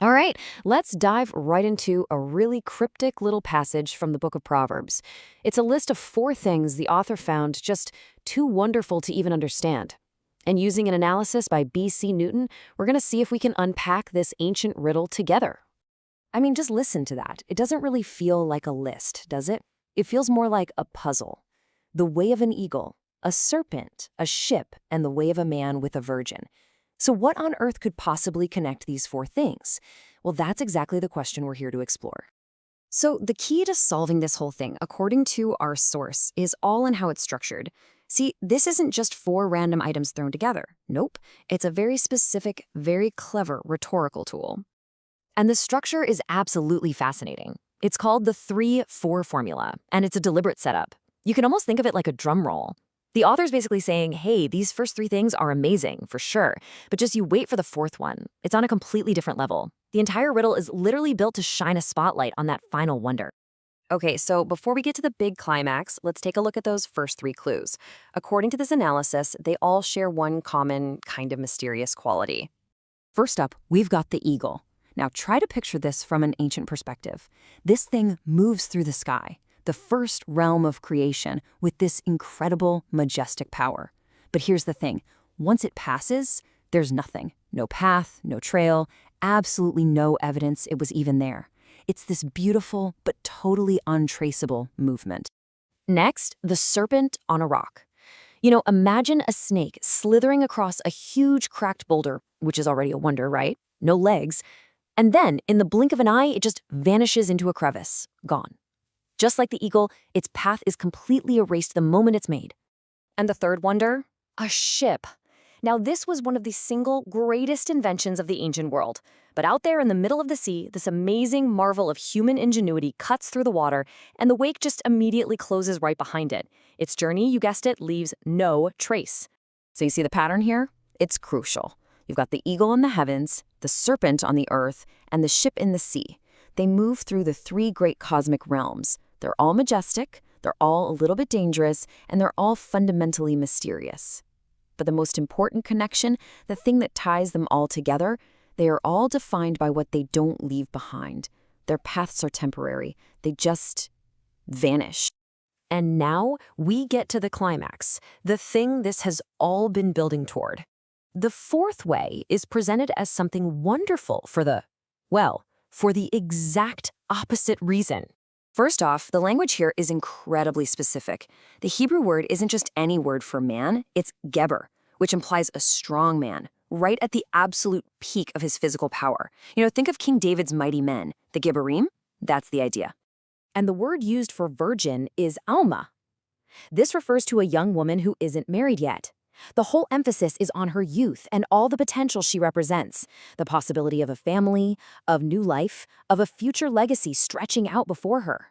All right, let's dive right into a really cryptic little passage from the book of Proverbs. It's a list of 4 things the author found just too wonderful to even understand. And using an analysis by B.C. Newton, we're going to see if we can unpack this ancient riddle together. I mean, just listen to that. It doesn't really feel like a list, does it? It feels more like a puzzle. The way of an eagle, a serpent, a ship, and the way of a man with a virgin. So what on earth could possibly connect these 4 things? Well, that's exactly the question we're here to explore. So the key to solving this whole thing, according to our source, is all in how it's structured. See, this isn't just 4 random items thrown together. Nope. It's a very specific, very clever rhetorical tool. And the structure is absolutely fascinating. It's called the 3-4 formula, and it's a deliberate setup. You can almost think of it like a drum roll. The author's basically saying, hey, these first 3 things are amazing, for sure, but just you wait for the 4th one. It's on a completely different level. The entire riddle is literally built to shine a spotlight on that final wonder. Okay, so before we get to the big climax, let's take a look at those first 3 clues. According to this analysis, they all share one common, kind of mysterious quality. First up, we've got the eagle. Now try to picture this from an ancient perspective. This thing moves through the sky, the first realm of creation, with this incredible, majestic power. But here's the thing. Once it passes, there's nothing. No path, no trail, absolutely no evidence it was even there. It's this beautiful but totally untraceable movement. Next, the serpent on a rock. Imagine a snake slithering across a huge cracked boulder, which is already a wonder, right? No legs. And then, in the blink of an eye, it just vanishes into a crevice. Gone. Just like the eagle, its path is completely erased the moment it's made. And the third wonder? A ship. Now, this was one of the single greatest inventions of the ancient world. But out there in the middle of the sea, this amazing marvel of human ingenuity cuts through the water, and the wake just immediately closes right behind it. Its journey, you guessed it, leaves no trace. So you see the pattern here? It's crucial. You've got the eagle in the heavens, the serpent on the earth, and the ship in the sea. They move through the 3 great cosmic realms. They're all majestic, they're all a little bit dangerous, and they're all fundamentally mysterious. But the most important connection, the thing that ties them all together, they are all defined by what they don't leave behind. Their paths are temporary. They just vanish. And now we get to the climax, the thing this has all been building toward. The 4th way is presented as something wonderful for the exact opposite reason. First off, the language here is incredibly specific. The Hebrew word isn't just any word for man, it's geber, which implies a strong man, right at the absolute peak of his physical power. Think of King David's mighty men, the Gibberim. That's the idea. And the word used for virgin is alma. This refers to a young woman who isn't married yet. The whole emphasis is on her youth and all the potential she represents, the possibility of a family, of new life, of a future legacy stretching out before her.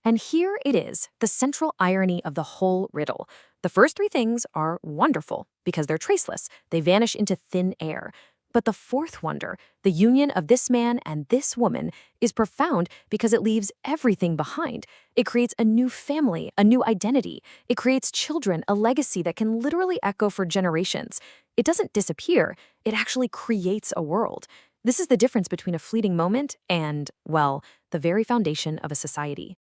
And here it is, the central irony of the whole riddle. The first 3 things are wonderful because they're traceless. They vanish into thin air. But the 4th wonder, the union of this man and this woman, is profound because it leaves everything behind. It creates a new family, a new identity. It creates children, a legacy that can literally echo for generations. It doesn't disappear. It actually creates a world. This is the difference between a fleeting moment and, the very foundation of a society.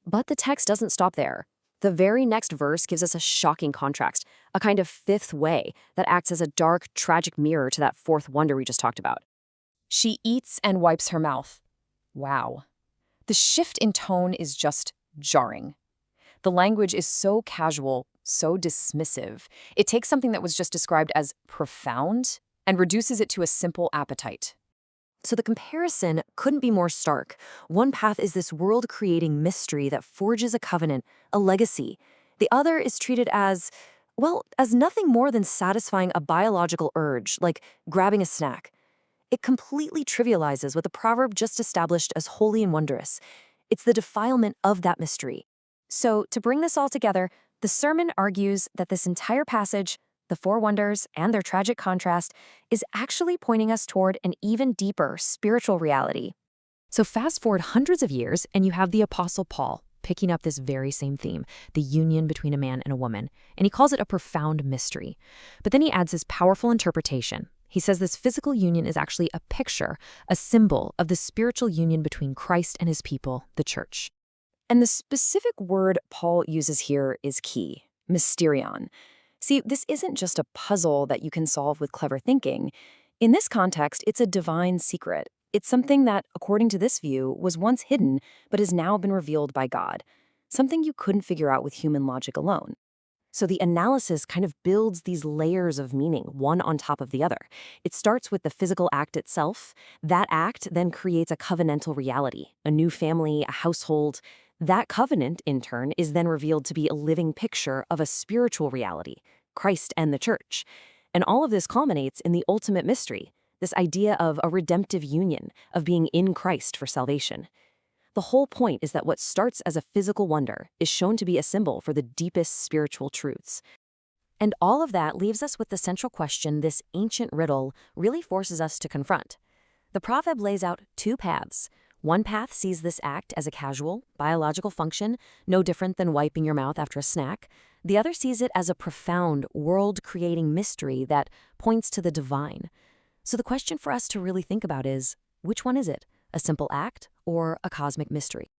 But the text doesn't stop there. The very next verse gives us a shocking contrast, a kind of 5th way that acts as a dark, tragic mirror to that 4th wonder we just talked about. She eats and wipes her mouth. Wow. The shift in tone is just jarring. The language is so casual, so dismissive. It takes something that was just described as profound and reduces it to a simple appetite. So the comparison couldn't be more stark. One path is this world-creating mystery that forges a covenant, a legacy. The other is treated as nothing more than satisfying a biological urge, like grabbing a snack. It completely trivializes what the proverb just established as holy and wondrous. It's the defilement of that mystery. So to bring this all together, the sermon argues that this entire passage, the 4 wonders, and their tragic contrast, is actually pointing us toward an even deeper spiritual reality. So fast forward hundreds of years, and you have the Apostle Paul picking up this very same theme, the union between a man and a woman, and he calls it a profound mystery. But then he adds this powerful interpretation. He says this physical union is actually a picture, a symbol of the spiritual union between Christ and his people, the church. And the specific word Paul uses here is key, mysterion. See, this isn't just a puzzle that you can solve with clever thinking. In this context, it's a divine secret. It's something that, according to this view, was once hidden but has now been revealed by God, something you couldn't figure out with human logic alone. So the analysis kind of builds these layers of meaning, one on top of the other. It starts with the physical act itself. That act then creates a covenantal reality, a new family, a household. That covenant, in turn, is then revealed to be a living picture of a spiritual reality, Christ and the church. And all of this culminates in the ultimate mystery, this idea of a redemptive union, of being in Christ for salvation. The whole point is that what starts as a physical wonder is shown to be a symbol for the deepest spiritual truths. And all of that leaves us with the central question this ancient riddle really forces us to confront. The proverb lays out two paths. One path sees this act as a casual, biological function, no different than wiping your mouth after a snack. The other sees it as a profound, world-creating mystery that points to the divine. So the question for us to really think about is, which one is it? A simple act or a cosmic mystery?